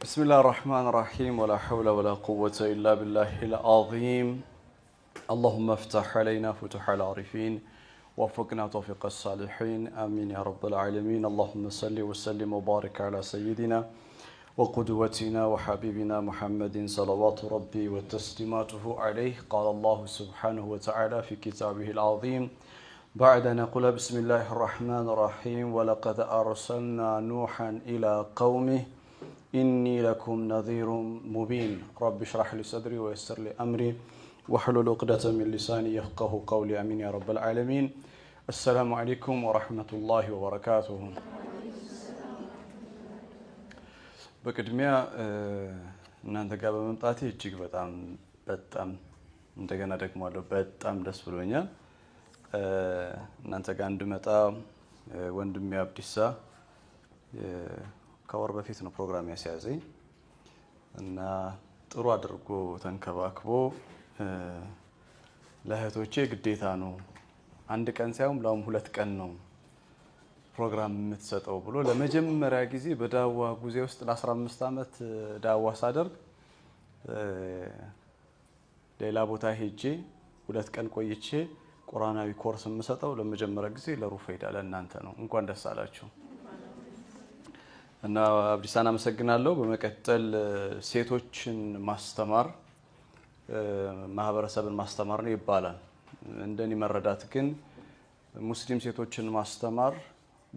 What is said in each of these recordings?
بسم الله الرحمن الرحيم ولا حول ولا قوة إلا بالله العظيم اللهم افتح علينا فتوح العارفين وفقنا توفيق الصالحين آمين يا رب العالمين اللهم صل وسلم وبارك على سيدنا وقدوتنا وحبيبنا محمد صلوات ربي وتسليماته عليه قال الله سبحانه وتعالى في كتابه العظيم بعد أن نقول بسم الله الرحمن الرحيم ولقد أرسلنا نوحا إلى قومه إني لكم نذير مبين رب اشرح لي صدري ويسر لي أمري واحلل عقدة من لساني يفقه قولي آمين يا رب العالمين السلام عليكم ورحمة الله وبركاته በቅድሚያ እናንተ ጋር በመምጣቴ እጅግ በጣም እንደገና ደግሞአለሁ በጣም ደስ ብሎኛል እናንተ ጋር እንድመጣ ወንድሜ አብዲሳ ከወር በፊት ነው ፕሮግራም ያስያዘኝ እና ጥሩ አድርጎ ተንከባክቦ ለእህቶቼ ግዴታ ነው አንድ ቀን ሳይሆን ላውም ሁለት ቀን ነው ፕሮግራም የምትሰጠው ብሎ ለመጀመሪያ ጊዜ በዳዋ ጉዜ ውስጥ ለ15 አመት ዳዋ ሳደርግ ሌላ ቦታ ሄጄ ሁለት ቀን ቆይቼ ቁርአናዊ ኮርስ የምሰጠው ለመጀመሪያ ጊዜ ለሩፈይዳ ለእናንተ ነው እንኳን ደስ አላችሁ እና አብዲሳን አመሰግናለሁ በመቀጠል ሴቶችን ማስተማር ማህበረሰብን ማስተማር ነው ይባላል እንደኔ መረዳት ግን ሙስሊም ሴቶችን ማስተማር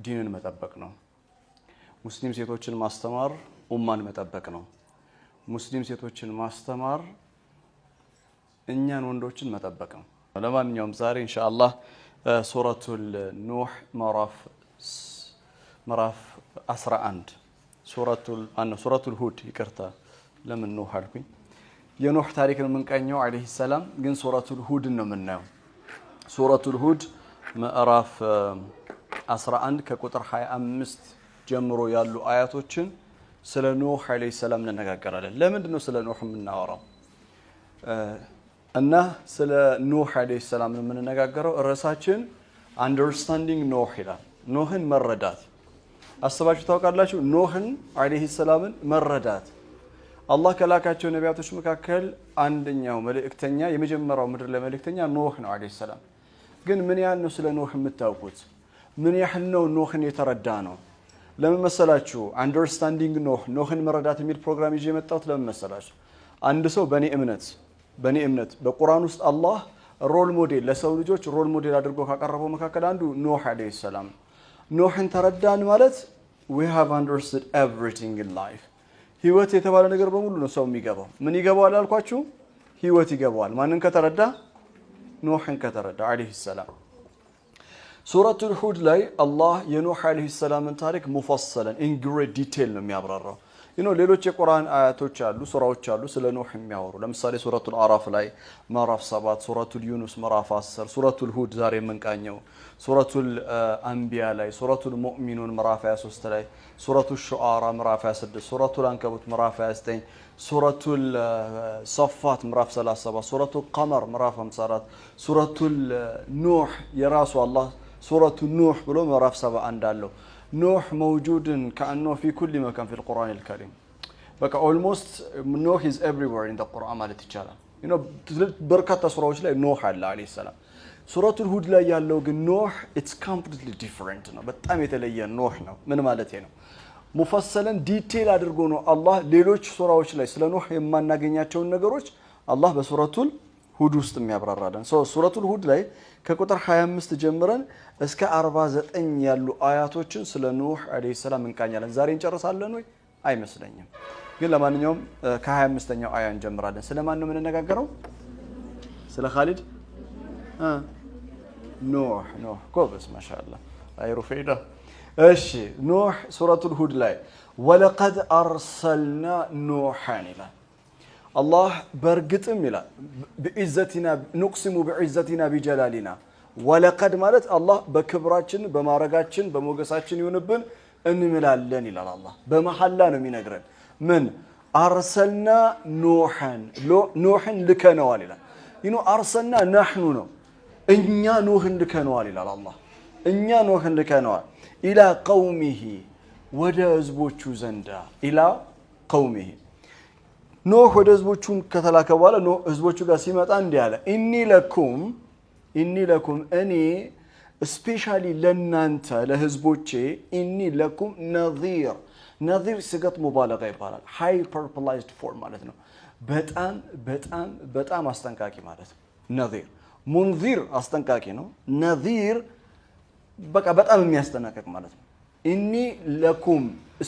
ዲንን መጠበቅ ነው ሙስሊም ሴቶችን ማስተማር ኡማን መጠበቅ ነው ሙስሊም ሴቶችን ማስተማር እኛን ወንዶችን መጠበቅ ነው ለማንኛውም ዛሬ ኢንሻአላህ ሱረቱል ኑህ ምዕራፍ 11 ሱረቱል ሁድ ይቅርታ ለምን ኑህ አልኩኝ የኑህ ታሪክ ነው የምንቀኘው አለይሂ ሰላም ግን ሱረቱል ሁድ ነው የምናየው ሱረቱል ሁድ ምዕራፍ 11 ከቁጥር 25 ጀምሮ ያሉ አያቶችን ስለ ኑህ አለይሂ ሰላም እንነጋገራለን ለምንድን ነው ስለ ኑህ የምናወራው እና ስለ ኑህ አለይሂ ሰላም ነው የምንነጋገረው ርዕሳችን አንደርስታንዲንግ ኑህ ይላል ኑህን መረዳት አስባችሁ ታውቃላችሁ ኑህን አለይሂ ሰላምን መረዳት አላህ ከላካቸው ነቢያቶች መካከል አንደኛው መልእክተኛ የመጀመሪያው ምድር ለመልእክተኛ ኑህ ነው አለይሂ ሰላም ግን ምን ያህል ነው ስለ ኑህ የምታውቁት ምን ያህል ነው ኑህን የተረዳ ነው ለምን መሰላችሁ አንደርስታንዲንግ ኑህን መረዳት የሚል ፕሮግራም ይዤ የመጣሁት ለምን መሰላችሁ አንድ ሰው በኔ እምነት በቁርአን ውስጥ አላህ ሮል ሞዴል ለሰው ልጆች ሮል ሞዴል አድርጎ ካቀረበው መካከል አንዱ ኑህ አለይሂ ሰላም ኑህን ተረዳን ማለት we have understood everything in life ህይወት የተባለ ነገር በሙሉ ነው ሰው የሚገባው ምን ይገባዋል አልኳችሁ ህይወት ይገባዋል ማንን ከተረዳ ኑህን ከተረዳ አለይሂ ሰላም ሱረቱል ሁድ ላይ አላህ የኑህ አለይሂ ሰላምን ታሪክ ሙፈሰለን in great detail ነው የሚያብራራው ሌሎች የቁርአን አያቶች አሉ ሱራዎች አሉ ስለ ኑህ የሚያወሩ ለምሳሌ ሱረቱል አራፍ ላይ ምዕራፍ 7 ሱረቱል ዩኑስ ምዕራፍ 10 ሱረቱል ሁድ ዛሬ የምንቃኘው ሱረቱል አንቢያ ላይ ሱረቱል ሙእሚኑን ምዕራፍ 23 ላይ ሱረቱል ሹዓራ ምዕራፍ 26 ሱረቱል አንከቡት ምዕራፍ 29 ሱረቱል ሰፋት ምዕራፍ 37 ሱረቱል ቀመር ምዕራፍ 54 ሱረቱል ኑህ የራሱ አላህ ሱረቱል ኑህ ብሎ ምዕራፍ 71 አለው ኑህ موجود كأنه في كل مكان في القرآن الكريم በቃ almost ኑህ is everywhere in the Quran ማለት ይቻላል በርካታ ሱራዎች ላይ ኑህ አለ አለይሂ ሰላም ሱረቱል ሁድ ላይ ያለው ግን ኑህ it's completely different ነው በጣም የተለየ ኑህ ነው ምን ማለት ነው ሙፈሰለን ዲቴል አድርጎ ነው አላህ ሌሎች ሱራዎች ላይ ስለ ኑህ የማናገኛቸው ነገሮች አላህ በሱረቱል ሁድ ውስጥ የሚያብራራለን ሱረቱል ሁድ ላይ ከቁጥር 25 ጀምረን እስከ 49 ያሉ አያቶችን ስለ ኑህ አለይሂ ሰላም እንቃኛለን ዛሬ እንጨርሳለን ወይ አይመስለኝም ግን ለማንኛውም ከ25ኛው አያ እንጀምራለን ስለማን ነው የምንነጋገረው ስለ ኻሊድ ኑህ ጎበዝ ማሻአላ አይሩ ፈይዳ እሺ ኑህ ሱረቱል ሁድ ላይ ወለቀድ አርሰልና ኑሐን ይላል الله برغتم ይላል بعزتنا نقسم بعزتنا بجلالنا ولقد ማለት الله በክብራችን በማረጋችን በሞገሳችን ይሁንብን እንምላለን ይላል الله በመሐላ ነው የሚነግረን ምን አርሰልና ኑሐን ልከነዋል ይላል አርሰልና نحن ነው እኛ ኑህን ልከነዋል ይላል الله እኛ ኑህን ልከነዋል ኢላ ቀውሚሂ ወደ ህዝቦቹ ዘንዳ ኢላ قومه ኖህ ወደ ህዝቦቹን ከተላከ በኋላ ኖህ ህዝቦቹ ጋር ሲመጣ እንዲህ አለ ኢኒ ለኩም እኔ ስፔሻሊ ለናንተ ለህዝቦቼ ኢኒ ለኩም ነዚር ስገት ሙባለጋ ይባላል ሃይፐርፕላይዝድ ፎርም ማለት ነው በጣም በጣም በጣም አስጠንቃቂ ማለት ነው ነዚር ሙንዚር አስጠንቃቂ ነው ነዚር በቃ በጣም የሚያስጠነቅቅ ማለት ነው ኢኒ ለኩም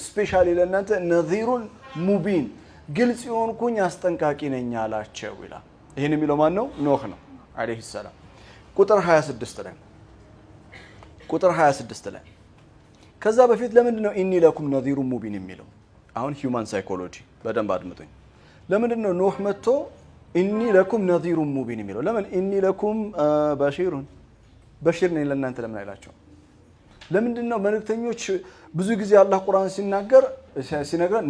ስፔሻሊ ለናንተ ነዚሩን ሙቢን ግልጽ የሆንኩኝ አስጠንቃቂ ነኝ አላቸው ይላል ይሄን የሚለው ማን ነው ኖህ ነው አለይሂ ሰላም ቁጥር 26 ላይ ከዛ በፊት ለምንድን ነው ኢኒ ለኩም ነዚሩን ሙቢን የሚለው አሁን ሂዩማን ሳይኮሎጂ በደንብ አድምጡኝ ለምንድን ነው ኖህ መጥቶ ኢኒ ለኩም ነዚሩን ሙቢን የሚለው ለምን ኢኒ ለኩም በሺር ነኝ ለእናንተ ለምን አይላቸው ለምንድን ነው መልእክተኞች ብዙ ጊዜ አላህ ቁርአን ሲነግረን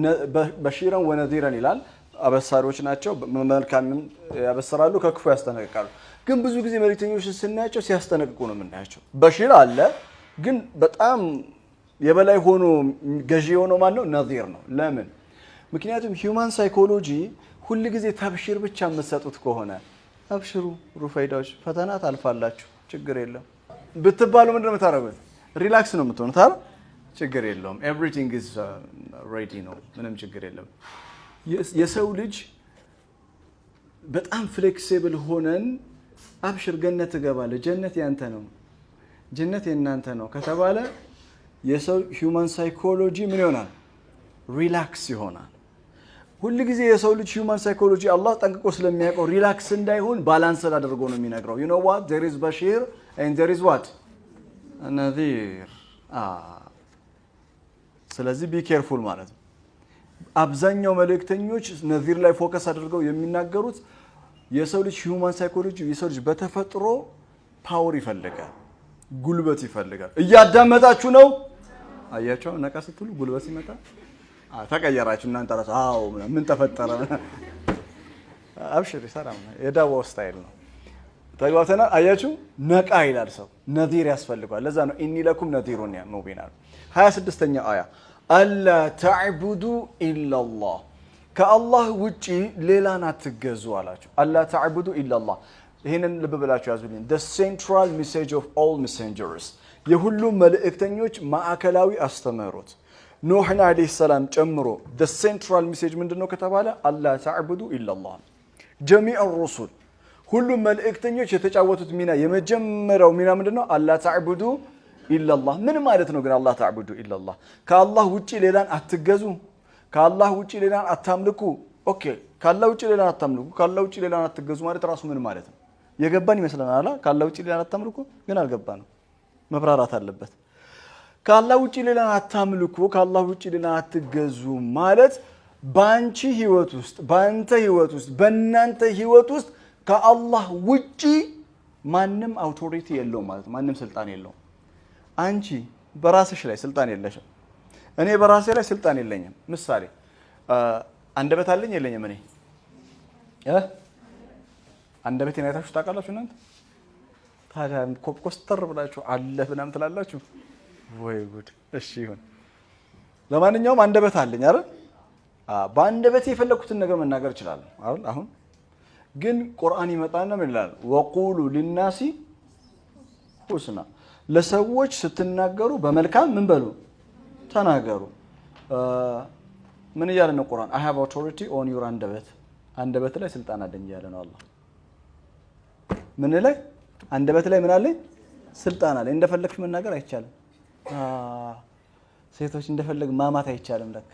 በሺራን ወነዚራን ይላል አበሳሪዎች ናቸው መልካምን ያበሰራሉ ከክፉ ያስጠነቅቃሉ ግን ብዙ ጊዜ መልእክተኞች ስናያቸው ሲያስጠነቅቁ ነው የምናያቸው በሺር አለ ግን በጣም የበላይ ሆኖ ገዢ ሆኖ ማን ነው ነዚር ነው ለምን ምክንያቱም ሂዩማን ሳይኮሎጂ ሁሉ ጊዜ ተብሺር ብቻ የምትሰጡት ከሆነ አብሽሩ ሩፋይዳዎች ፈተና ታልፋላችሁ ችግር የለም ብትባሉ ምንድነው የምታረጉት ሪላክስ ነው የምትሆኑት አይደል ችግር የለውም ኤቭሪቲንግ ኢዝ ሬዲ ነው ምንም ችግር የለም የሰው ልጅ በጣም ፍሌክሲብል ሆነን አብሽር ገነት ትገባለ ጀነት ያንተ ነው ጀነት የናንተ ነው ከተባለ የሰው ሂዩማን ሳይኮሎጂ ምን ይሆናል ሪላክስ ይሆናል ሁሉ ጊዜ የሰው ልጅ ሂዩማን ሳይኮሎጂ አላህ ጠንቅቆ ስለሚያውቀው ሪላክስ እንዳይሆን ባላንስ አድርጎ ነው የሚነግረው you know what there is bashir and there is what ነዚር ስለዚህ ቢ ኬርፉል ማለት ነው አብዛኛው መልእክተኞች ነዚር ላይ ፎከስ አድርገው የሚናገሩት የሰው ልጅ ሂዩማን ሳይኮሎጂ የሰው ልጅ በተፈጥሮ ፓወር ይፈልጋል ጉልበት ይፈልጋል እያዳመጣችሁ ነው አያችሁ ነቃ ስትሉ ጉልበት ሲመጣ ተቀየራችሁ እናንተ ራሱ አዎ ምን ተፈጠረ አብሽሪ ሰላም የዳዋው ስታይል ነው ተግባብተና አያችሁ ነቃ ይላል ሰው ነዚር ያስፈልጋል ለዛ ነው ኢኒ ለኩም ነዚሩን ሙቢን 26ኛው አያ አላ ተዕቡዱ ኢላላህ ከአላህ ውጪ ሌላን አትገዙ አላችሁ አላ ተዕቡዱ ኢላላህ ይሄንን ልብ ብላችሁ ያዙልኝ the central message of all messengers የሁሉም መልእክተኞች ማዕከላዊ አስተምህሮት ኖህን አለይሂ ሰላም ጨምሮ the central message ምንድነው ከተባለ አላ ተዕቡዱ ኢላላህ ጀሚዕ الرسل ሁሉም መልእክተኞች የተጫወቱት ሚና የመጀመሪያው ሚና ምንድነው አላ ተዕቡዱ ኢላላህ ምን ማለት ነው ግን አላ ተዕቡዱ ኢላላህ ከአላህ ውጪ ሌላን አትገዙ ከአላህ ውጪ ሌላን አታምልኩ ኦኬ ከአላህ ውጪ ሌላን አታምልኩ ከአላህ ውጪ ሌላን አትገዙ ማለት ራሱ ምን ማለት ነው የገባን ይመስላል ከአላህ ውጪ ሌላን አታምልኩ ግን አልገባንም መብራራት አለበት ከአላህ ውጪ ሌላን አታምልኩ ከአላህ ውጪ ሌላን አትገዙ ማለት ባንቺ ህይወት ውስጥ ባንተ ህይወት ውስጥ በእናንተ ህይወት ውስጥ ከአላህ ውጪ ማንም አውቶሪቲ የለውም ማለት ማንም ስልጣን የለውም አንቺ በራስሽ ላይ ስልጣን የለሽም እኔ በራሴ ላይ ስልጣን የለኝም ምሳሌ አንደበት አለኝ የለኝም እኔ አንደበቴን አይታችሁ ታውቃላችሁ እናንተ ታዲያ ኮስተር ብላችሁ አለ ምናምን ትላላችሁ ወይ ጉድ እሺ ይሁን ለማንኛውም አንደበት አለኝ አይደል በአንደበቴ የፈለኩትን ነገር መናገር እችላለሁ አይደል አሁን ግን ቁርአን ይመጣና ምን ይላል ወቁሉ ሊናሲ ሁስና ለሰዎች ስትናገሩ በመልካም ምን በሉ ተናገሩ ምን ይያለ ነው ቁርአን I have authority on your አንደበት ላይ ስልጣን አለኝ ያለ ነው አላህ ምን ላይ አንደበት ላይ ምን አለኝ ስልጣን አለኝ እንደፈለግሽ መናገር አይቻልም ሴቶች እንደፈለግ ማማት አይቻልም ለካ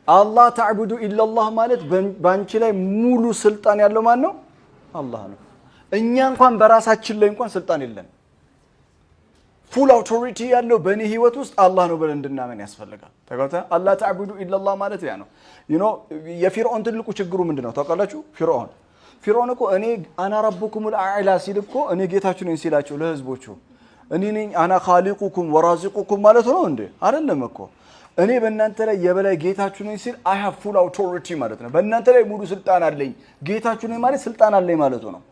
አላህ ተዕቡዱ ኢላላህ ማለት ባንቺ ላይ ሙሉ ስልጣን ያለው ማን ነው አላህ ነው እኛ እንኳን በራሳችን ላይ እንኳን ስልጣን የለን ፉል አውቶሪቲ ያለው በእኔ ህይወት ውስጥ አላህ ነው ብለን እንድናመን ያስፈልጋል ተጋውታ አላህ ተዕቡዱ ኢላላህ ማለት ያ ነው የፊርዖን ትልቁ ችግሩ ምንድነው ታውቃላችሁ ፊርዖን እኮ እኔ አና ረቡኩሙል አዕላ ሲል እኮ እኔ ጌታችሁ ነኝ ሲላቸው ለህዝቦቹ እኔ ነኝ አና ኻሊቁኩም ወራዚቁኩም ማለት ነው እንዴ አይደለም እኮ እኔ በእናንተ ላይ የበላይ ጌታችሁ ነኝ ሲል I have full authority ማለት ነው በእናንተ ላይ ሙሉ ስልጣን አለኝ ጌታችሁ ነኝ ማለት ስልጣን አለኝ ማለት ነው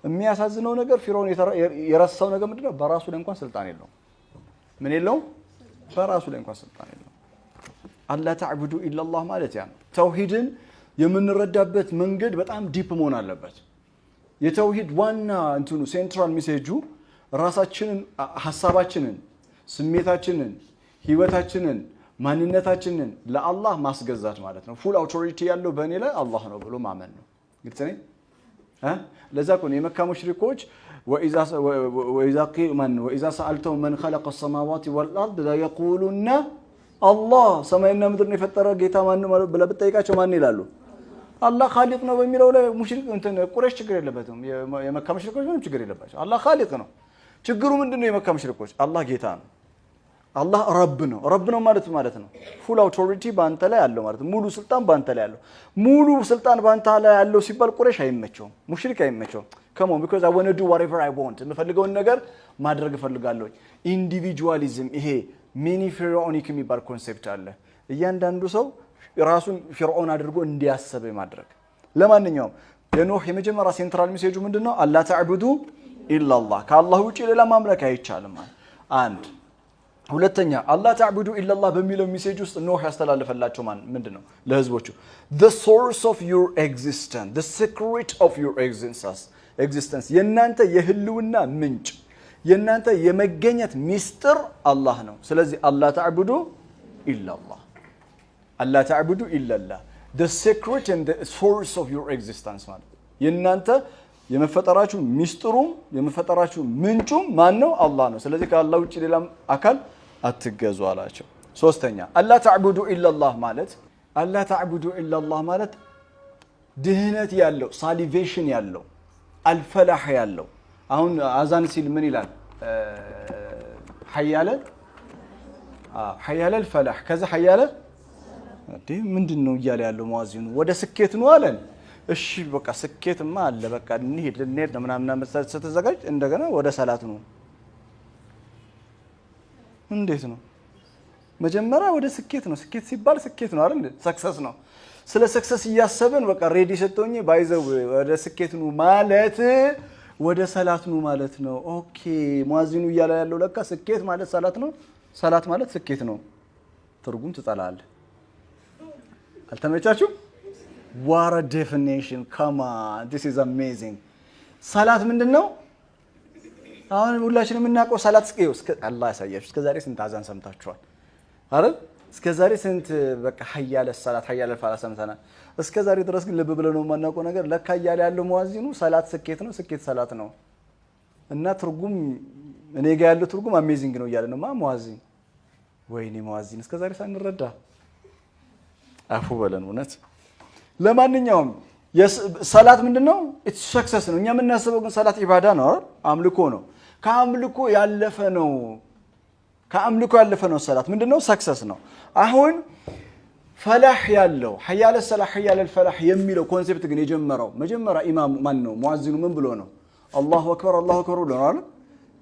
የሚያሳዝነው ነገር ፊርዖን የረሳው ነገር ምንድነው በራሱ ላይ እንኳን ስልጣን የለውም ምን የለውም በራሱ ላይ እንኳን ስልጣን የለውም አላ ተዕቡዱ ኢላላህ ማለት ያ ተውሂድን የምንረዳበት መንገድ በጣም ዲፕ መሆን አለበት። የተውሂድ ዋና እንትኑ ሴንትራል ሜሴጁ ራሳችንን ሐሳባችንን ስሜታችንን ህይወታችንን ማንነታችንን ለአላህ ማስገዛት ማለት ነው። ፉል አውቶሪቲ ያለው በእኔ ላይ አላህ ነው ብሎ ማመን ነው። ግልጽ ነው። ለዛ እኮ ነው የመካ ሙሽሪኮች ወኢዛ ሰአልተው መን ኸለቀ ሰማዋት ወልአርድ ለየቁሉነ አላህ ሰማይና ምድርን የፈጠረ ጌታ ማን ነው ብለህ ብትጠይቃቸው ማን ይላሉ? አላህ ኻሊቅ ነው በሚለው ላይ ሙሽሪክ እንትን ቁረይሽ ችግር የለበትም። የመካ ሙሽሪኮች ምንም ችግር የለባቸው። አላህ ኻሊቅ ነው። ችግሩ ምንድነው? የመካ ሙሽሪኮች አላህ ጌታ ነው፣ አላህ ረብ ነው። ረብ ነው ማለት ነው ፉል አውቶሪቲ ባንተ ላይ ያለው ማለት ነው። ሙሉ ስልጣን ባንተ ላይ ያለው ሙሉ ስልጣን ባንተ ላይ ያለው ሲባል ቁረይሽ አይመቸውም፣ ሙሽሪክ አይመቸውም። come on because I want to do whatever I want የምፈልገውን ነገር ማድረግ እፈልጋለሁ። ኢንዲቪጁዋሊዝም ይሄ ሚኒ ፊርዖኒክ የሚባል ኮንሴፕት አለ። እያንዳንዱ ሰው ራሱን ፊርዖን አድርጎ እንዲያስብ ማድረግ። ለማንኛውም የኖህ የመጀመሪያ ሴንትራል ሜሴጁ ምንድነው? አላ ተዕቡዱ ኢላላህ ከአላህ ውጪ ሌላ ማምለክ አይቻልም። አንድ ሁለተኛ አላ ተዕቡዱ ኢላላህ በሚለው ሜሴጅ ውስጥ ኖህ ያስተላልፈላቸው ምንድነው? ለህዝቦቹ the source of your existence, the secret of your existence የናንተ የህልውና ምንጭ የናንተ የመገኘት ሚስጥር አላህ ነው። ስለዚህ አላ ተዕቡዱ ኢላላህ አላ ተዕቡዱ ኢላላህ the secret and the source of your existence ማለት የናንተ የመፈጠራችሁ ሚስጥሩም የመፈጠራችሁ ምንጩም ማን ነው? አላህ ነው። ስለዚህ ከአላህ ውጪ ሌላ አካል አትገዙ አላቸው። ሶስተኛ አላ ተዕቡዱ ኢላላህ ማለት ድህነት ያለው ሳሊቬሽን ያለው አልፈላህ ያለው አሁን አዛን ሲል ምን ይላል? ሐያለ الفلاح ከዛ ሐያለ ምንድነው እያለ ያለው ሙአዚኑ? ወደ ስኬት ነው አለን። እሺ በቃ ስኬትማ አለ በቃ እንሂድ ነው ምናምን ተዘጋጅ እንደገና ወደ ሰላት ነው። እንዴት ነው? መጀመሪያ ወደ ስኬት ነው። ስኬት ሲባል ስኬት ነው አይደል? ሰክሰስ ነው። ስለ ሰክሰስ እያሰብን በቃ ሬዲ ሰጥቶኝ ባይዘው ወደ ስኬት ነው ማለት ወደ ሰላት ነው ማለት ነው። ኦኬ ሙአዚኑ እያለ ያለው ለካ ስኬት ማለት ሰላት ነው፣ ሰላት ማለት ስኬት ነው። ትርጉም ትጠላለህ። አልተመቻችሁ? What a definition. Come on. This is amazing. ሰላት ምንድነው? አሁን ሁላችንም የምናውቀው ሰላት እስከ አላህ ያሳያችሁ። እስከ ዛሬ ስንት አዛን ሰምታችኋል አይደል? እስከ ዛሬ ስንት በቃ ሐያለ ሰላት ሐያለ ፈላህ ሰምተናል። እስከ ዛሬ ድረስ ግን ልብ ብለው ነው የማናውቀው ነገር ለካ እያለ ያለው ሙአዚኑ ሰላት ስኬት ነው፣ ስኬት ሰላት ነው። እና ትርጉም እኔ ጋር ያለው ትርጉም አሜዚንግ ነው እያለ ነው ሙአዚን። ወይኔ ሙአዚን እስከ ዛሬ ሳንረዳ አፉ በለን እውነት። ለማንኛውም ሰላት ምንድነው? ኢትስ ሰክሰስ ነው። እኛ የምናስበው ግን ሰላት ኢባዳ ነው አይደል? አምልኮ ነው። ከአምልኮ ያለፈ ነው ሰላት ምንድነው? ሰክሰስ ነው። አሁን ፈላህ ያለው ሐያለ ሰላህ ሐያለ الفلاح የሚለው ኮንሴፕት ግን የጀመረው መጀመሪያ ኢማም ማን ነው? ሙአዚኑ ምን ብሎ ነው? አላሁ አክበር ብሎ ነው አይደል?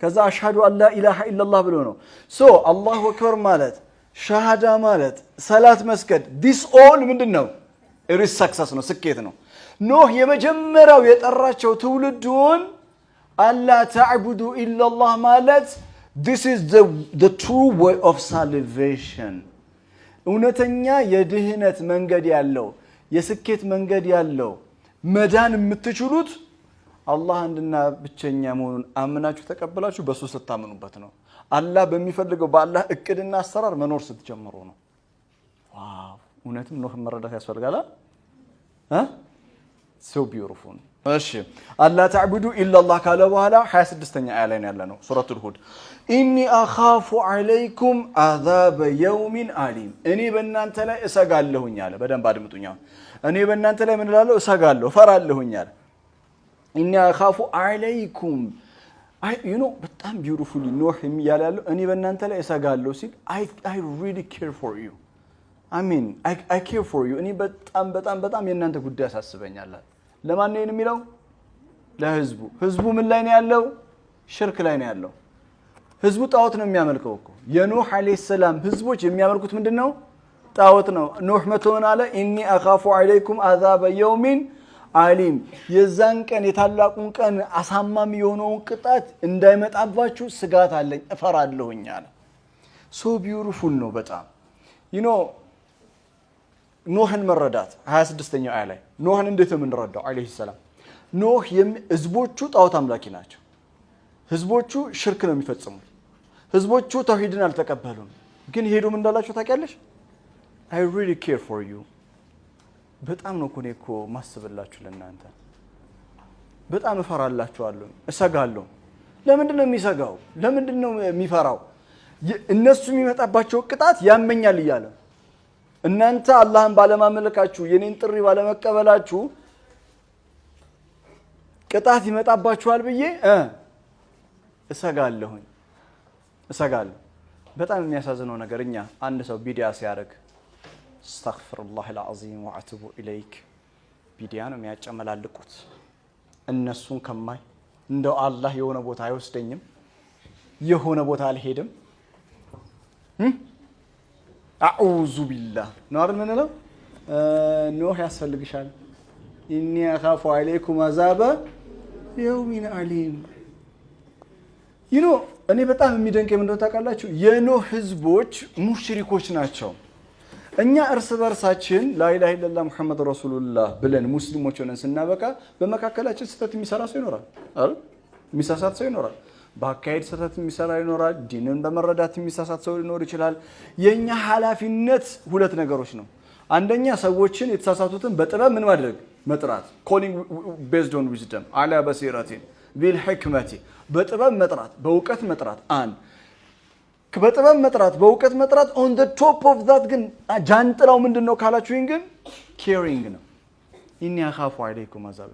ከዛ አሽሃዱ አን ላ ኢላሃ ኢላላህ ብሎ ነው። ሶ አላሁ አክበር ማለት ሻሃዳ ማለት ሰላት መስገድ this all ምንድነው? ኢት ሰክሰስ ነው፣ ስኬት ነው። ኖህ የመጀመሪያው የጠራቸው ትውልዱን አላ ተዕቡዱ ኢላላህ ማለት this is the true way of salvation እውነተኛ የድህነት መንገድ ያለው የስኬት መንገድ ያለው መዳን የምትችሉት አላህ አንድና ብቸኛ መሆኑን አምናችሁ ተቀበላችሁ በሱ ስታምኑበት ነው። አላህ በሚፈልገው በአላህ እቅድና አሰራር መኖር ስትጀምሩ ነው። ዋው እውነትም ኖህ መረዳት ያስፈልጋል። so beautiful። እሺ አላ ተዕቡዱ ኢላላህ ካለ በኋላ 26ኛ አያ ላይ ያለነው ሱረቱል ሁድ ኢኒ አኻፉ ዐለይኩም አዛበ የውሚን አሊም እኔ በእናንተ ላይ እሰጋለሁኝ አለ። በደንብ አድምጡኝ። እኔ በእናንተ ላይ ምን እላለሁ? እሰጋለሁ፣ እፈራለሁኝ አለ። ኢኒ አኻፉ ዐለይኩም በጣም ቢዩቲፉሊ ኖህ ያለ ያለው እኔ በእናንተ ላይ እሰጋለሁ ሲል I really care for you I care for you እኔ በጣም የእናንተ ጉዳይ ያሳስበኛል። ለማን ነው የሚለው? ለህዝቡ። ህዝቡ ምን ላይ ነው ያለው? ሽርክ ላይ ነው ያለው። ህዝቡ ጣዖት ነው የሚያመልከው እኮ። የኖህ አለይሂ ሰላም ህዝቦች የሚያመልኩት ምንድነው? ጣዖት ነው። ኖህ መቶ ምን አለ? ኢኒ አኻፉ ዐለይኩም አዛበ የውሚን አሊም የዛን ቀን የታላቁን ቀን አሳማሚ የሆነውን ቅጣት እንዳይመጣባችሁ ስጋት አለኝ፣ እፈራለሁኝ አለ። ሶ ቢዩቲፉል ነው በጣም ኖህን መረዳት 26ኛው አያ ላይ ኖህን እንዴት ነው የምንረዳው? አለይሂ ሰላም ኖህ ህዝቦቹ ጣዖት አምላኪ ናቸው። ህዝቦቹ ሽርክ ነው የሚፈጽሙት። ህዝቦቹ ተውሂድን አልተቀበሉም። ግን ሄዱም እንዳላችሁ ታውቂያለሽ? I really care for you በጣም ነው እኮ ማስብላችሁ ለእናንተ በጣም እፈራላችኋለሁ እሰጋለሁ። ለምንድን ነው የሚሰጋው? ለምንድን ነው የሚፈራው? እነሱ የሚመጣባቸው ቅጣት ያመኛል እያለ እናንተ አላህን ባለማመለካችሁ የኔን ጥሪ ባለመቀበላችሁ ቅጣት ይመጣባችኋል ብዬ እሰጋለሁ። በጣም የሚያሳዝነው ነገር እኛ አንድ ሰው ቢዲያ ሲያደርግ አስተግፊሩላህ አልዓዚም ወአቱቡ ኢለይክ ቢዲያ ነው የሚያጨመላልቁት። እነሱን ከማይ እንደው አላህ የሆነ ቦታ አይወስደኝም፣ የሆነ ቦታ አልሄድም። አዑዙ ቢላህ ነው አይደል? ምን ነው ኖህ ያስፈልግሻል። ኢኒ አኻፉ አለይኩም አዛበ የውሚን አሊም። እኔ በጣም የሚደንቀኝ ምንድነው ታውቃላችሁ? የኖህ ህዝቦች ሙሽሪኮች ናቸው። እኛ እርስ በርሳችን ላኢላሃ ኢለላህ ሙሐመድ ረሱሉላህ ብለን ሙስሊሞች ሆነን ስናበቃ በመካከላችን ስህተት የሚሰራ ሰው ይኖራል አይደል? የሚሳሳት ሰው ይኖራል። በአካሄድ ስህተት የሚሰራ ይኖራል። ዲንን በመረዳት የሚሳሳት ሰው ሊኖር ይችላል። የኛ ኃላፊነት ሁለት ነገሮች ነው። አንደኛ ሰዎችን የተሳሳቱትን በጥበብ ምን ማድረግ መጥራት፣ calling based on wisdom على بصيرة بالحكمة በጥበብ መጥራት፣ በእውቀት መጥራት። በጥበብ መጥራት፣ በእውቀት መጥራት። on the top of that ግን ጃንጥላው ምንድነው ካላችሁኝ ግን caring ነው። ኢኒ አኻፉ አለይኩም አዛብ።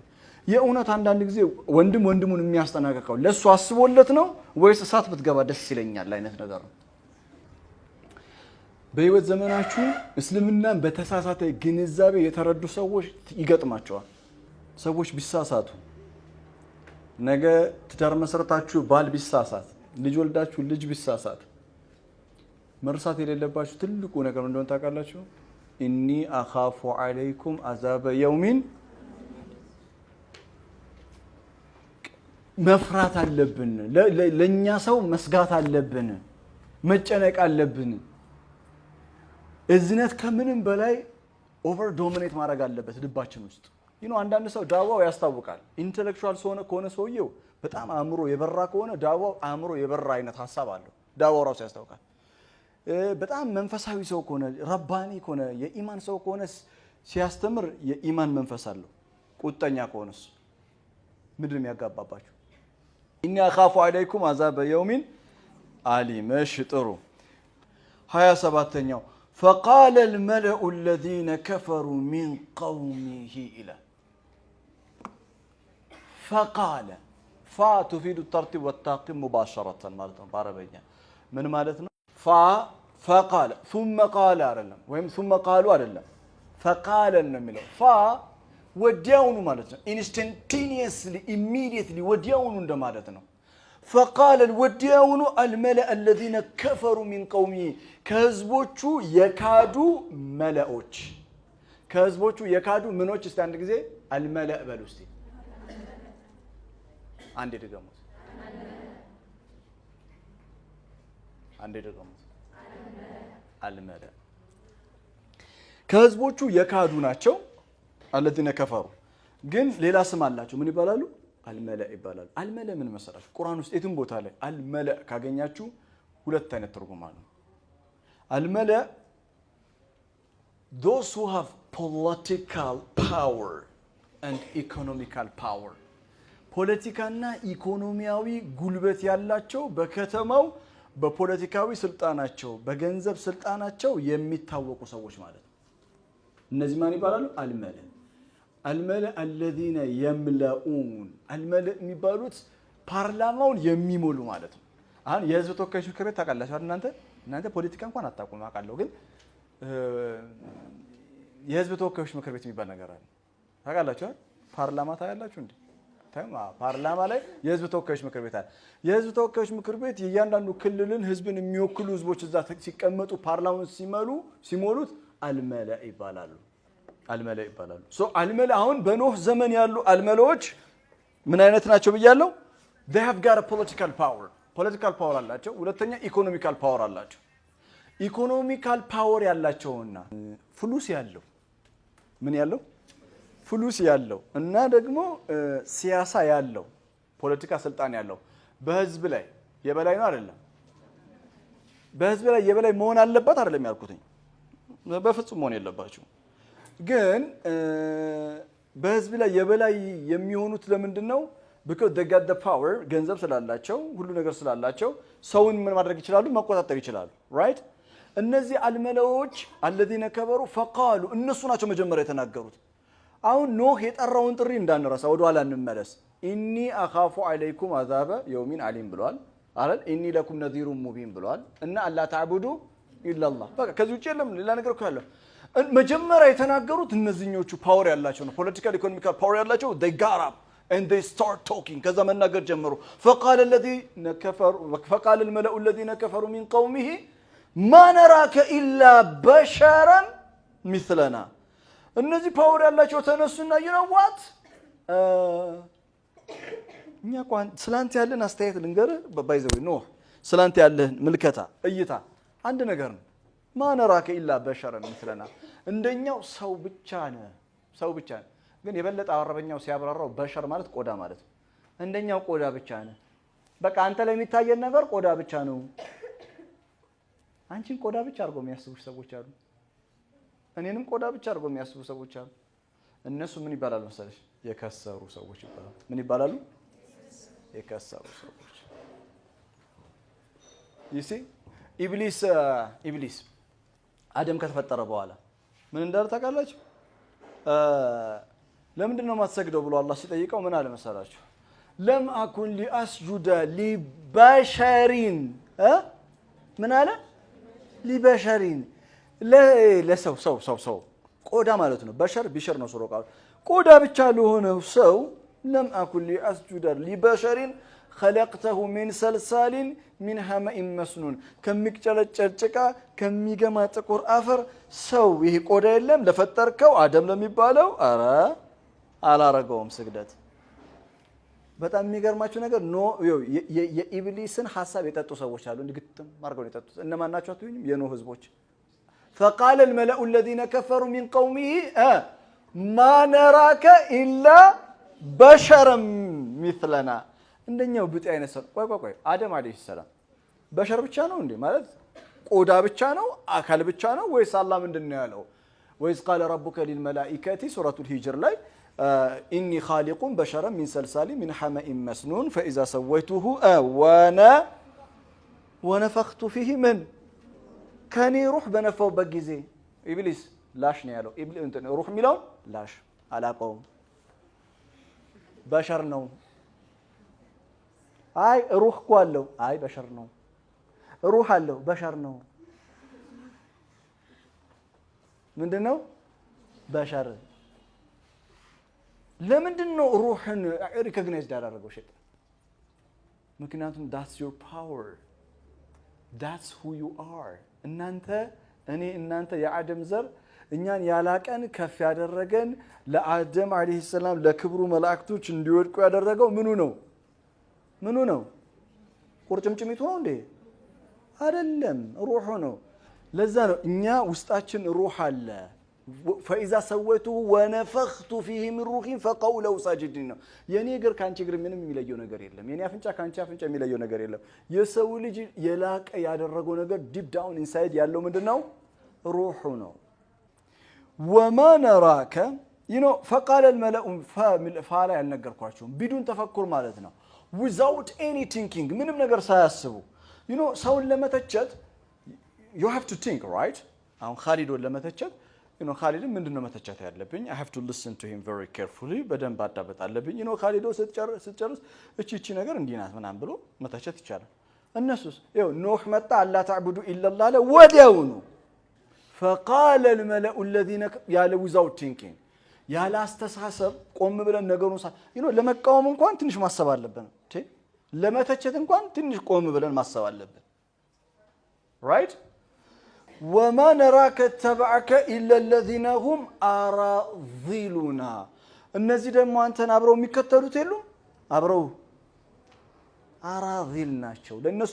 የእውነት አንዳንድ ጊዜ ወንድም ወንድሙን የሚያስጠናቀቀው ለሱ አስቦለት ነው ወይስ እሳት ብትገባ ደስ ይለኛል አይነት ነገር ነው። በህይወት ዘመናችሁ እስልምናን በተሳሳተ ግንዛቤ የተረዱ ሰዎች ይገጥማቸዋል። ሰዎች ቢሳሳቱ ነገ ትዳር መሰረታችሁ ባል ቢሳሳት፣ ልጅ ወልዳችሁ ልጅ ቢሳሳት መርሳት የሌለባችሁ ትልቁ ነገር እንደሆነ ታውቃላችሁ? ኢኒ አኻፉ አለይኩም አዛበ የውሚን። መፍራት አለብን። ለኛ ሰው መስጋት አለብን። መጨነቅ አለብን። እዝነት ከምንም በላይ ኦቨር ዶሚኔት ማድረግ አለበት ልባችን ውስጥ። አንዳንድ ሰው ዳዋው ያስታውቃል። ኢንተሌክቹዋል ከሆነ ሰውየው በጣም አእምሮ የበራ ከሆነ ዳዋው አእምሮ የበራ አይነት ሐሳብ አለው። ዳዋው ራሱ ያስታውቃል። በጣም መንፈሳዊ ሰው ከሆነ ረባኒ ከሆነ የኢማን ሰው ከሆነ ሲያስተምር የኢማን መንፈስ አለው። ቁጠኛ ከሆነስ ምንድነው የሚያጋባባችሁ? ኢኒ አኻፉ አለይኩም አዛበ የውሚን አሊም። እሺ ጥሩ 27ኛው فقال الملأ الذين كفروا من قومه إلى فقال فا تفيد الترتيب والتعقيب مباشرة مالتنا بعربية من مالتنا فقال ثم قال أرلم وهم ثم قالوا أرلم فقال النملة وديون مالتنا instantaneously immediately وديون ده مالتنا فقال الوديون الملأ الذين كفروا من قومه كهزبوچو يكادو ملأوچ كهزبوچو يكادو منوچ استاند ጊዜ الملأ በሉ እስቲ አንዴ ድገሙት الملأ ከህዝቦቹ የካዱ ናቸው። الذين كفروا ግን ሌላ ስም አላቸው። ምን ይባላሉ? አልመለእ ይባላል። አልመለእ ምን መሰላችሁ? ቁርአን ውስጥ የትም ቦታ ላይ አልመለእ ካገኛችሁ ሁለት አይነት ትርጉም አለው። አልመለእ those who have political power and economical power ፖለቲካና ኢኮኖሚያዊ ጉልበት ያላቸው በከተማው በፖለቲካዊ ስልጣናቸው በገንዘብ ስልጣናቸው የሚታወቁ ሰዎች ማለት ነው። እነዚህ ማን ይባላሉ? አልመለእ الملأ الذين يملؤون الملأ የሚባሉት ፓርላማውን የሚሞሉ ማለት ነው። አሁን የህዝብ ተወካዮች ምክር ቤት ታውቃላችሁ አይደል? እናንተ ፖለቲካ እንኳን አታውቁም አውቃለሁ። ግን የህዝብ ተወካዮች ምክር ቤት የሚባል ነገር አለ ታውቃላችሁ አይደል? ፓርላማ ታያላችሁ እንዴ? ፓርላማ ላይ የህዝብ ተወካዮች ምክር ቤት አለ። የህዝብ ተወካዮች ምክር ቤት የእያንዳንዱ ክልልን ህዝብን የሚወክሉ ህዝቦች እዛ ሲቀመጡ ፓርላማውን ሲሞሉት አልመለእ ይባላሉ። አልመለእ ይባላሉ። አልመለእ አሁን በኖህ ዘመን ያሉ አልመለዎች ምን አይነት ናቸው ብያለሁ? they have got a political power አላቸው። ሁለተኛ ኢኮኖሚካል ፓወር አላቸው። ኢኮኖሚካል ፓወር ያላቸውና ፍሉስ ያለው ምን ያለው ፍሉስ ያለው እና ደግሞ ሲያሳ ያለው ፖለቲካ ስልጣን ያለው በህዝብ ላይ የበላይ ነው አይደለም በህዝብ ላይ የበላይ መሆን አለበት አይደለም ያልኩትኝ በፍጹም መሆን የለባቸው ግን በህዝብ ላይ የበላይ የሚሆኑት ለምንድነው because they got the power ገንዘብ ስላላቸው ሁሉ ነገር ስላላቸው ሰውን ምን ማድረግ ይችላሉ መቆጣጠር ይችላሉ right እነዚህ አልመለዎች الذين كبروا فقالوا እነሱ ናቸው መጀመሪያ የተናገሩት አሁን ኖህ የጠራውን ጥሪ እንዳንረሳ ወደ ኋላ እንመለስ inni akhafu alaykum azaba yawmin alim ብሏል አይደል inni lakum nadhirun mubin ብሏል እና አላ ተዕቡዱ ኢላላህ በቃ ከዚህ ውጪ የለም ሌላ ነገር እኮ ያለው መጀመሪያ የተናገሩት እነዚህኞቹ ፓወር ያላቸው ነው ፖለቲካል ኢኮኖሚካል ፓወር ያላቸው they got up and they start talking كذا من نجر جمرو فقال الملأ الذين كفروا من قومه ما نراك إلا بشرا مثلنا النزي باور الله شو تنسونا you know what نيا كوان سلانتي على الناس تيجي لنجر بايزوي نوح سلانتي على ملكتها أيتها عندنا جرن ما نراك إلا بشرا مثلنا عندنا سو بتشان ግን የበለጠ አረበኛው ሲያብራራው በሸር ማለት ቆዳ ማለት እንደኛው ቆዳ ብቻ ነው በቃ አንተ ላይ የሚታየን ነገር ቆዳ ብቻ ነው አንቺን ቆዳ ብቻ አርጎ የሚያስቡ ሰዎች አሉ እኔንም ቆዳ ብቻ አርጎ የሚያስቡ ሰዎች አሉ እነሱ ምን ይባላሉ መሰለሽ የከሰሩ ሰዎች ይባላሉ ምን ይባላሉ የከሰሩ ሰዎች ይሲ ኢብሊስ አደም ከተፈጠረ በኋላ ምን እንዳለ ታውቃላችሁ ለምንድነው ማትሰግደው ብሎ አላህ ሲጠይቀው ምን አለ መሰላችሁ ለም አኩን ሊአስጁደ ሊበሸሪን ምን አለ ሊበሸሪን ለሰው ቆዳ ማለት ነው በሸር ቢሸር ነው ሱሮ ቃል ቆዳ ብቻ ለሆነው ሰው ለም አኩን ሊአስጁደ ሊበሸሪን خلقته من سلسال من حمأ مسنون ከሚጨለጨል ጭቃ ከሚገማ ጥቁር አፈር ሰው ይሄ ቆዳ የለም ለፈጠርከው አደም ለሚባለው አረ አላረገውም ስግደት በጣም የሚገርማችሁ ነገር የኢብሊስን ሐሳብ የጠጡ ሰዎች አሉ እንግጥም ማርገው የጠጡት እነማን ናቸው አትዩኝም የኖህ ህዝቦች فقال الملأ الذين كفروا من قومه ما نراك الا بشرا مثلنا እንደኛው ብጤ አይነት ሰው ቆይ አደም አለይሂ ሰላም በሸር ብቻ ነው እንዴ ማለት ቆዳ ብቻ ነው አካል ብቻ ነው ወይስ አላህ ምንድነው ያለው ወይስ قال ربك للملائكه سوره الهجر ላይ اني خالق بشرا من سلسال من حمأ مسنون فاذا سويته ونفخت فيه من كان يروح بنفው በጊዜ ኢብሊስ ላሽ ነው ያለው እንትን ሩህ ሚለው ላሽ አላቀውም በሸር ነው አይ ሩህ ቋለው አይ በሸር ነው ሩህ አለው በሸር ነው ምንድነው በሸር ለምንድነው ሩህን ሪኮግናይዝ ያደረገው ሸይጣን ምክንያቱም that's your power that's who you are እናንተ የአደም ዘር እኛን ያላቀን ከፍ ያደረገን ለአደም አለይሂ ሰላም ለክብሩ መላእክቶች እንዲወድቁ ያደረገው ምኑ ነው ቁርጭምጭሚቱ ነው እንዴ አይደለም ሩሁ ነው ለዛ ነው እኛ ውስጣችን ሩህ አለ فاذا سويته ونفخت فيه من روحي فقوا له ساجدين ነው የኔ እግር ካንቺ እግር ምንም የሚለየው ነገር የለም የኔ አፍንጫ ካንቺ አፍንጫ የሚለየው ነገር የለም የሰው ልጅ የላቀ ያደረገው ነገር ዲፕ ዳውን ኢንሳይድ ያለው ምንድነው ሩሁ ነው وما نراك فقال الملأ فلا ያልነገርኳችሁ بدون ተፈኩር ማለት ነው without any thinking ምንም ነገር ሳያስቡ ሰውን ለመተቸት you have to think right አሁን ኻሊዶን ለመተቸት ኻሊድ ምንድነው መተቸት ያለብኝ I have to listen to him very carefully በደንብ አዳመጥ አለብኝ ኻሊዶ ስትጨርስ እቺ ነገር እንዲናት ምናም ብሎ መተቸት ይቻላል እነሱስ ኖህ መጣ አላ ተዕቡዱ ኢላላህ አለ ወዲያውኑ فقال الملأ الذين ያለ without thinking ያለ አስተሳሰብ ቆም ብለን ነገሩን ለመቃወም እንኳን ትንሽ ማሰብ አለብን ለመተቸት እንኳን ትንሽ ቆም ብለን ማሰብ አለብን right وما نراك اتبعك الا الذين هم اراذلنا እነዚህ ደግሞ አንተን አብረው የሚከተሉት የሉም አብረው አራዚል ናቸው ለነሱ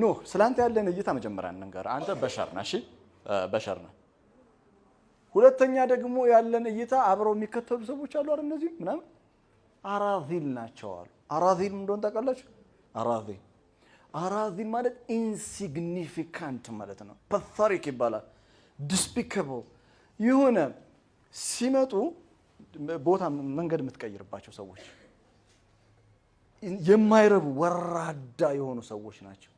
ኖህ ስላንተ ያለን እይታ መጀመሪያ እንንገር አንተ በሸር ነህ እሺ በሸር ነህ ሁለተኛ ደግሞ ያለን እይታ አብረው የሚከተሉ ሰዎች አሉ አይደል እነዚህ ምናምን አራዚል ናቸው አሉ አራዚል እንደሆነ ታውቃላችሁ አራዚል ማለት ኢንሲግኒፊካንት ማለት ነው ፓthetic ይባላል despicable የሆነ ሲመጡ ቦታ መንገድ የምትቀይርባቸው ሰዎች የማይረቡ ወራዳ የሆኑ ሰዎች ናቸው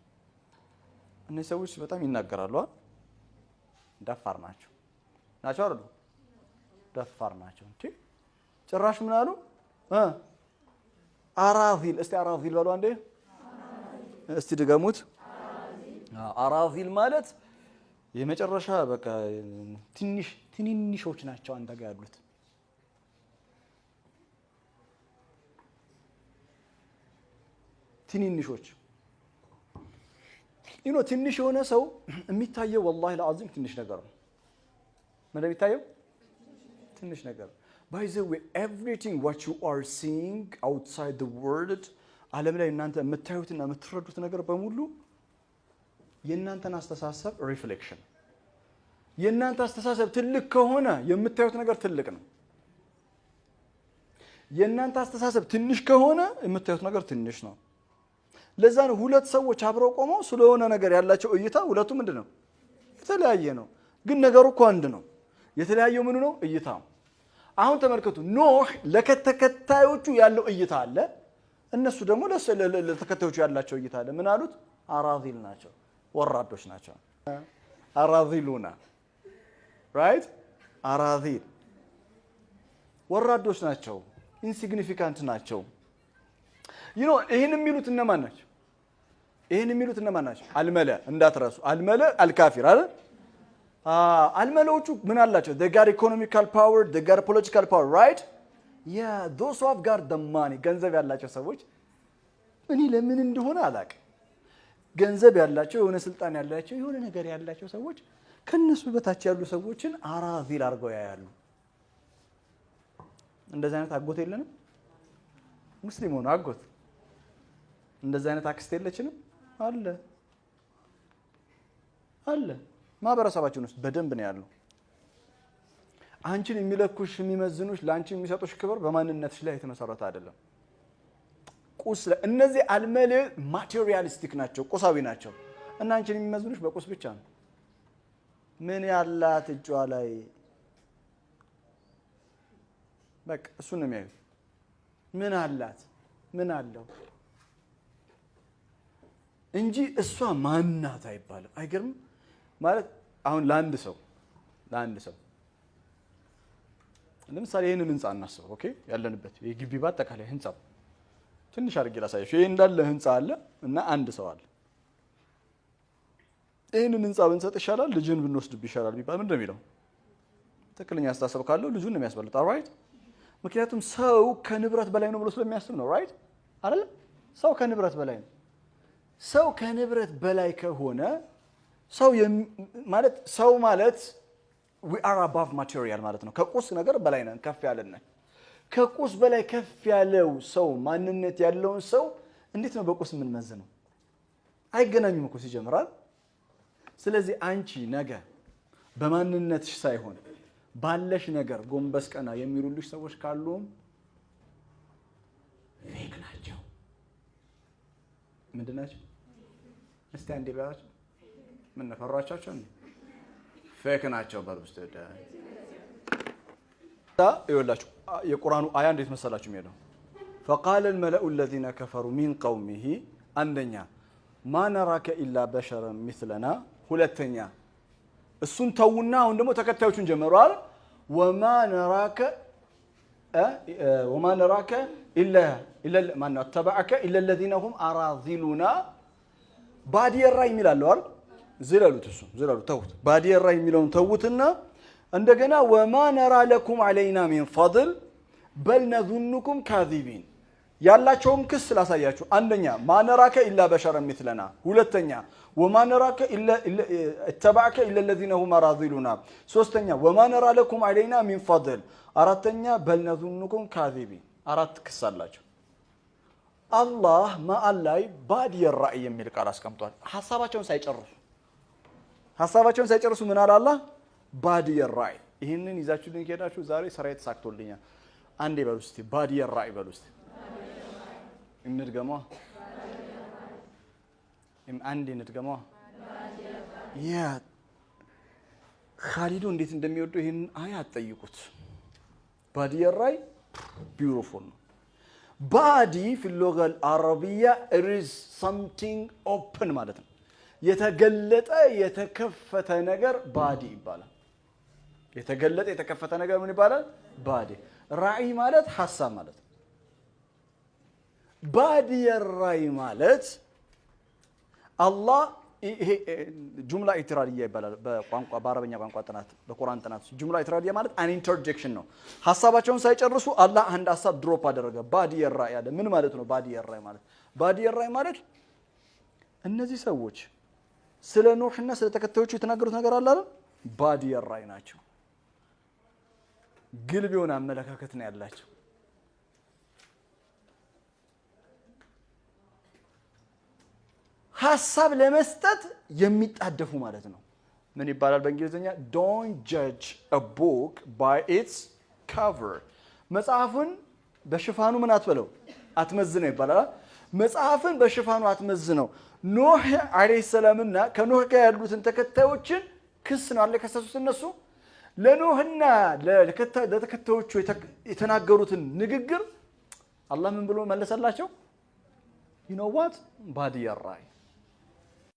እነዚህ ሰዎች በጣም ይናገራሉ ደፋር ናቸው አይደል ደፋር ናቸው እንዴ ጭራሽ ምን አሉ አራዚል እስቲ አራዚል በሉ አንዴ እስቲ ድገሙት አራዚል ማለት የመጨረሻ በቃ ትንንሾች ናቸው አንተ ጋር ያሉት ትንንሾች ትንሽ የሆነ ሰው የሚታየው والله العظيم ትንሽ ነገር ነው ምን የሚታየው ትንሽ ነገር by the way everything what you are seeing outside the world ዓለም ላይ እናንተ የምታዩትና የምትረዱት ነገር በሙሉ የእናንተን አስተሳሰብ ሪፍሌክሽን የእናንተ አስተሳሰብ ትልቅ ከሆነ የምታዩት ነገር ትልቅ ነው የእናንተ አስተሳሰብ ትንሽ ከሆነ የምታዩት ነገር ትንሽ ነው ለዛ ነው ሁለት ሰዎች አብረው ቆመው ስለሆነ ነገር ያላቸው እይታ ሁለቱ ምንድነው የተለያየ ነው ግን ነገሩ እኮ አንድ ነው የተለያየው ምኑ ነው እይታው አሁን ተመልከቱ ኖህ ለተከታዮቹ ያለው እይታ አለ እነሱ ደግሞ ለተከታዮቹ ያላቸው እይታ አለ ምን አሉት አራዚል ናቸው ወራዶች ናቸው አራዚሉና right አራዚል ወራዶች ናቸው ኢንሲግኒፊካንት ናቸው ይሄን የሚሉት እነማን ናቸው አልመለ እንዳትረሱ አልመለ አልካፊር አይደል አልመለዎቹ ምን አላቸው they got economical power they got political power right yeah those who have got the money ገንዘብ ያላቸው ሰዎች እኔ ለምን እንደሆነ አላውቅም ገንዘብ ያላቸው የሆነ ስልጣን ያላቸው የሆነ ነገር ያላቸው ሰዎች ከነሱ በታች ያሉ ሰዎችን አራዚል አድርገው ያያሉ እንደዛ አይነት አጎት የለንም ሙስሊም ሆኖ አጎት እንደዛ አይነት አክስት የለችንም አለ ማህበረሰባችን ውስጥ በደንብ ነው ያለው አንቺን የሚለኩሽ የሚመዝኑሽ ላንቺ የሚሰጡሽ ክብር በማንነትሽ ላይ የተመሰረተ አይደለም ቁስ እነዚህ አልመለ ማቴሪያሊስቲክ ናቸው ቁሳዊ ናቸው እና አንቺን የሚመዝኑሽ በቁስ ብቻ ነው ምን ያላት እጇ ላይ በቃ እሱ ነው የሚያዩት ምን አላት ምን አለው እንጂ እሷ ማናት አይባልም አይገርም ማለት አሁን ለአንድ ሰው ለምሳሌ ይሄንን ህንጻ እናስብ ኦኬ ያለንበት የግቢ ባጠቃላይ ህንጻ ትንሽ አድርጌ ላሳየሽ ይሄ እንዳለ ህንጻ አለ እና አንድ ሰው አለ ይሄንን ህንጻ ብንሰጥ ይሻላል ልጅን ብንወስድ ይሻላል ቢባል ምንድነው የሚለው ትክክለኛ አስተሳሰብ ካለው ልጁን ነው የሚያስበልጣው ራይት ምክንያቱም ሰው ከንብረት በላይ ነው ብሎ ስለሚያስብ ነው ራይት አይደል ሰው ከንብረት በላይ ነው ሰው ከንብረት በላይ ከሆነ ሰው ማለት we are above material ማለት ነው ከቁስ ነገር በላይ ነን ከፍ ያለን ከቁስ በላይ ከፍ ያለው ሰው ማንነት ያለውን ሰው እንዴት ነው በቁስ ምን መዝነው አይገናኙም እኮ ሲጀምራል ስለዚህ አንቺ ነገ በማንነትሽ ሳይሆን ባለሽ ነገር ጎንበስ ቀና የሚሉልሽ ሰዎች ካሉም ፌክ ናቸው ምንድናቸው እስቲ አንዴ ባያችሁ ምን ነፈራቻቸው ፌክ ናቸው በሩስተ ይወላችሁ የቁርአኑ አያ እንዴት መሰላችሁ የሚለው فقال الملأ الذين كفروا من قومه አንደኛ ما نراك الا بشرا مثلنا ሁለተኛ እሱን ተውና አሁን ደግሞ ተከታዮቹን ጀመሯል وما نراك الا ما نتبعك الا الذين هم اراذلنا ባዲየ ራይ የሚላለው አይደል ዝለሉት ተውት ባዲየ ራይ የሚለውን ተውትና እንደገና وما نرى لكم علينا من فضل بل نظنكم كاذبين ያላቸውን ክስ ላሳያችሁ አንደኛ ما نراك الا بشرا مثلنا ሁለተኛ وما نراك الا اتبعك الا الذين هم اراذلنا ሶስተኛ وما نرى لكم علينا من فضل አራተኛ بل نظنكم كاذبين አራት ክስ አላቸው አላህ ማአላይ ባዲየ ራእይ የሚል ቃል አስቀምጧል ሐሳባቸውን ሳይጨርሱ ምን አለ አላህ ባዲየ ራእይ ይሄንን ይዛችሁልኝ ከሄዳችሁ ዛሬ ስራዬ ተሳክቶልኛል። አንዴ በሉ እስቲ ባዲየ ራእይ በሉ እስቲ እንድገማ አንዴ እንድገማ ያ ኻሊዱ እንዴት እንደሚወደው ይሄን አያ አትጠይቁት። ባዲየ ራእይ ቢዩቲፉል ነው። ባዲ في اللغة العربية is something open ማለት ነው። የተገለጠ የተከፈተ ነገር ባዲ ይባላል። የተገለጠ የተከፈተ ነገር ምን ይባላል? ባዲ። ራእይ ማለት ሐሳብ ማለት ነው። ባዲየ ራእይ ማለት አላህ ይሄ ጁምላ ኢትራዲያ ይባላል በቋንቋ በአረበኛ ቋንቋ ጥናት በቁርአን ጥናት ጁምላ ኢትራዲያ ማለት አን ኢንተርጀክሽን ነው። ሐሳባቸውን ሳይጨርሱ አላህ አንድ ሐሳብ ድሮፕ አደረገ። ባዲየ ራእይ አለ። ምን ማለት ነው ባዲየ ራእይ ማለት? ባዲየ ራእይ ማለት እነዚህ ሰዎች ስለ ኖህና ስለ ተከታዮቹ የተናገሩት ነገር አለ አይደል? ባዲየ ራእይ ናቸው። ግልብ የሆነ አመለካከት ነው ያላቸው። ሐሳብ ለመስጠት የሚጣደፉ ማለት ነው። ምን ይባላል በእንግሊዘኛ? don't judge a book by its cover። መጽሐፉን በሽፋኑ ምን አትበለው አትመዝነው ይባላል። መጽሐፍን በሽፋኑ አትመዝነው። ኖህ አለይሂ ሰላምና ከኖህ ጋር ያሉትን ተከታዮችን ክስ ነው አለ ከሰሱት። እነሱ ለኖህና ለተከታዮቹ የተናገሩትን ንግግር አላህ ምን ብሎ መለሰላቸው? you know what? ባዲየ ራእይ